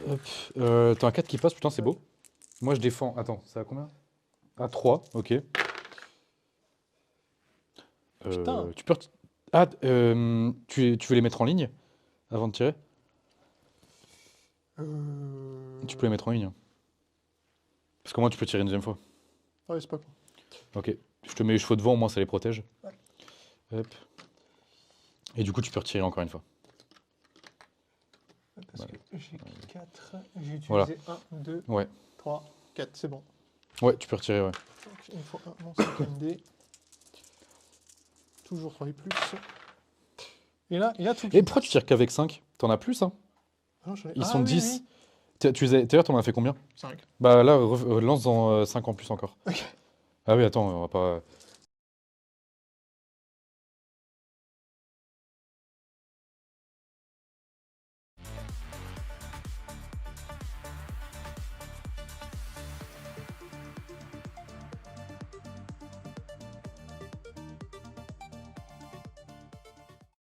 Hop. T'as un 4 qui passe, putain, c'est beau. Moi, je défends. Attends, c'est à combien? À 3, ok. Putain. Tu peux. Ah, tu veux les mettre en ligne avant de tirer? Tu peux les mettre en ligne, hein. Parce que moi, tu peux tirer une deuxième fois. Ouais, c'est pas con. Ok. Je te mets les chevaux devant, au moins ça les protège. Ouais. Hop. Et du coup, tu peux retirer encore une fois. Parce Voilà. que j'ai 4, j'ai Voilà. utilisé 1, 2, Ouais. 3, 4, c'est bon. Ouais, tu peux retirer, ouais. Donc, il me faut mon cinquième dé. Toujours 3 et plus. Et là, tout Et qui pourquoi tu passe. tires qu'avec 5? T'en as plus, hein? Ah, non, j'en ai... Ils Ah sont oui, 10. oui. D'ailleurs, t'en as fait combien? 5. Bah là, lance dans 5 en plus encore. Ok. Ah oui, attends, on va pas.